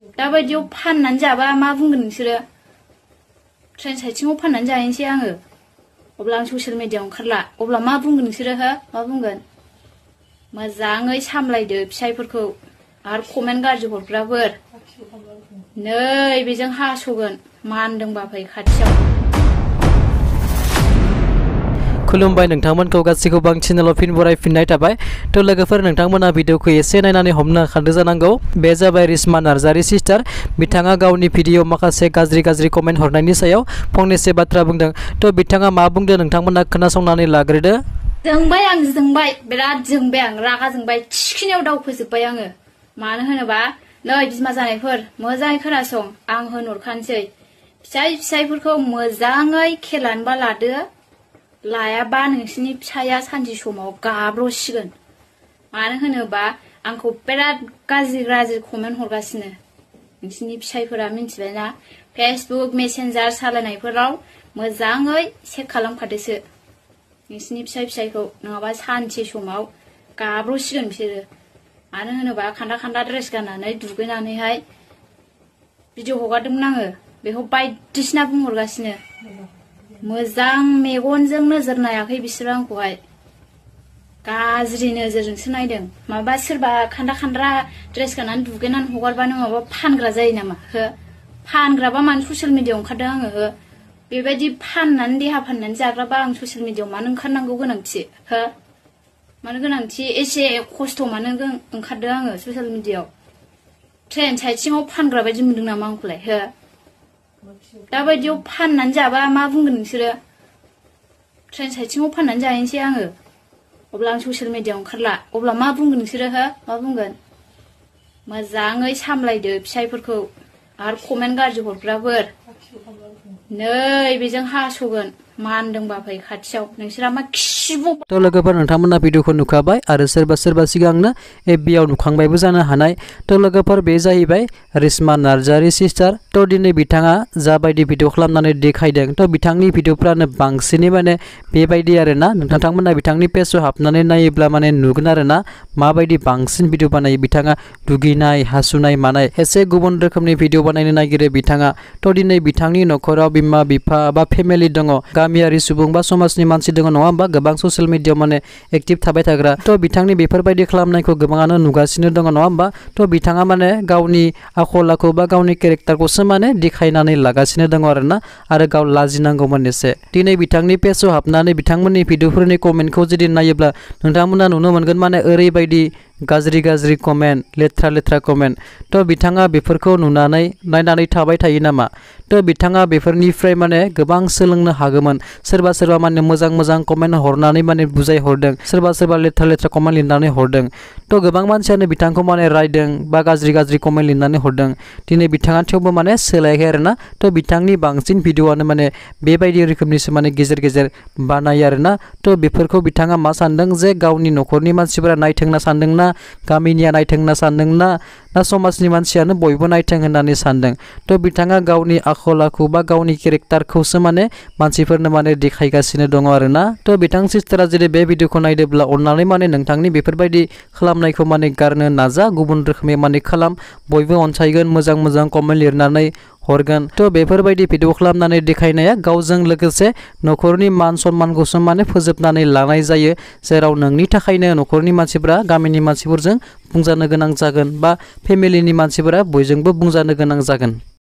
दा बायदियाव फाननानै जाबा मा बुंगोन नोंसोरो? ट्रेन साइथिङाव फाननानै जाहैनोसै आङो। अब्ला आं ससियेल मिडियायाव ओंखारला। अब्ला मा बुंगोन नोंसोरो हो? मा बुंगोन? मोजाङै सामलायदो फिसायफोरखौ। आरो कमेन्ट गाज्रि हरग्राफोर नै बेजों हास'गोन। मानदोंबा फै खाथियाव। खुलुमबाय नोंथांमोनखौ गासैखौबो आं चेनेलाव फिन बरायफिननाय थाबाय। थ' लोगोफोर नोंथांमोना भिडिअखौ एसे नायनानै हमनो हाखादों जानांगौ। बे जाबाय रिस्मा नार्जारी सिस्टार। बिथाङा गावनि भिडिअ माखासे गाज्रि कमेन्ट हरनायनि सायाव फंनैसो बाथ्रा बुंदों। थ' बिथाङा मा बुंदों नोंथांमोना खोनासंनानै लाग्रोदो। जोंबाय आं जोंबाय बिराद जोंबाय आं रागा जोंबाय थिखिनियाव दावखोजोब्बाय आङो। मानो होनोबा नै बिमा जानायफोर मोजाङै खोनासं आं होनहरखानोसै। फिसायफोरखौ मोजाङै खेलानोबा लादो। लायाबा नोंसिनि फिसाया सानसे समाव गाब्र'सिगोन। मानो होनोबा आंखौ बिराद गाज्रि कमेन्ट हरगासिनो। नोंसिनि फिसायफोरा मिन्थिबायना फेसबुक मेसेन्जार सालायनायफोराव मोजाङै चेक खालामखादोसो। नोंसिनि फिसायखौ नङाबा सानसे समाव गाब्र'सिगोन बिसोरो। मानो होनोबा खान्दा ड्रेस गाननानै दुगैनानैहाय भिडिअ हगारदोंमोन आङो। बेखौ बायदिसिना बुंहरगासिनो। मोजां मेगनजों नोजोर नायाखै बिसोरो आंखौहाय। गाज्रि नोजोरजोंसो नायदों। माबा सोरबा खान्दा ड्रेस गाननानै दुगैनानै हगारबानो माबा फानग्रा जायो नामा हो? फानग्राबा मानो ससियेल मिडियायाव ओंखारदों आङो हो? बेबायदि फाननानै देहा फाननानै जाग्राबा आं ससियेल मिडियायाव मानो ओंखारनांगौ गोनांथि हो? मानो गोनांथि एसे खस्थ' मानो ओंखारदों आङो ससियेल मिडियायाव? ट्रेन साइथिङाव फानग्रा बायदि मोनदों नामा आंखौलाय हो? दा बायदियाव फाननानै जाबा मा बुंगोन नोंसोरो? ट्रेन साइथिङाव फाननानै जाहैनोसै आङो। अब्ला आं ससियेल मिडियायाव ओंखारला। अब्ला मा बुंगोन नोंसोरो हो? मा बुंगोन? मोजाङै सामलायदो फिसायफोरखौ। आरो कमेन्ट गाज्रि हरग्राफोर नै बेजों हास'गोन। मानदोंबा फै खाथियाव। नोंसोरा मा खिब'। थ' लोगोफोर नोंथांमोना भिडिअखौ नुखाबाय आरो सोरबा सिगांनो एफबिआव नुखांबायबो जानो हानाय। थ' लोगोफोर बे जाहैबाय रिस्मा नार्जारी सिस्टार। थ' दिनै बिथाङा जाबायदि भिडिअ खालामनानै देखायदों थ' बिथांनि भिडिअफ्रानो बांसिनै माने बेबायदि आरोना। नोंथांमोना बिथांनि पेजआव हाबनानै नायोब्ला माने नुगोन आरोना माबायदि बांसिन भिडिअ बानायो बिथाङा। दुगैनाय हासुनाय मानाय एसे गुबुन रोखोमनि भिडिअ बानायनो नागिरो बिथाङा। थ' दिनै बिथांनि न'खराव बिमा बिफा बा फेमिलि दङ। गामियारि सुबुं बा समाजनि मानसि दङ नङा होमबा? गोबां ससियेल मिडियायाव माने एक्टिभ थाबाय थाग्रा। थ' बिथांनि बेफोरबायदि खालामनायखौ गोबाङानो नुगासिनो दङ नङा होमबा? थ' बिथाङा माने गावनि आखल आखु बा गावनि केरेक्टारखौसो माने देखायनानै लागासिनो दङ आरोना। आरो गाव लाजिनांगौमोन एसे। दिनै बिथांनि पेजआव हाबनानै बिथांमोननि भिडिअफोरनि कमेन्टखौ जुदि नायोब्ला नोंथांमोना नुनो मोनगोन माने ओरैबायदि गाज्रि कमेन्ट लेथ्रा कमेन्ट। थ' बिथाङा बेफोरखौ नुनानै नायनानै थाबाय थायो नामा? थ' बिथाङा बेफोरनिफ्राय माने गोबां सोलोंनो हागौमोन। सोरबा माने मोजां कमेन्ट हरनानै माने बुजायहरदों। सोरबा लेथ्रा कमेन्ट लिरनानै हरदों। थ' गोबां मानसियानो बिथांखौ माने रायदों बा गाज्रि कमेन्ट लिरनानै हरदों। दिनै बिथाङा थेवबो माने सोलायाखै आरोना। थ' बिथांनि बांसिन भिडिअआनो माने बेबायदि रोखोमनिसो माने गेजेर बानायो आरोना। थ' बेफोरखौ बिथाङा मा सानदों जे गावनि न'खरनि मानसिफोरा नायथों होनना सानदोंना गामिनिया नायथों होनना सानदोंना समाजनि मानसियानो बयबो नायथों होननानै सानदों। थ' बिथाङा गावनि आखल आखु बा गावनि केरेक्टारखौसो माने मानसिफोरनो माने देखायगासिनो दङ आरोना। थ' बिथां सिस्टारा जुदि बे भिडिअखौ नायदोंब्ला अननानै माने नोंथांनि बेफोरबायदि खालामनायखौ माने गारनो नाजा। गुबुन रोखोमै माने खालाम। बयबो अनसायगोन मोजां कमेन्ट लिरनानै हरगोन। थ' बेफोरबायदि भिडिअ खालामनानै देखायनाया गावजों लोगोसे न'खरनि मान सन्मानखौसो माने फोजोबनानै लानाय जायो। जेराव नोंनि थाखायनो न'खरनि मानसिफोरा गामिनि मानसिफोरजों बुंजानो गोनां जागोन बा फेमिलिनि मानसिफोरा बयजोंबो बुंजानो गोनां जागोन।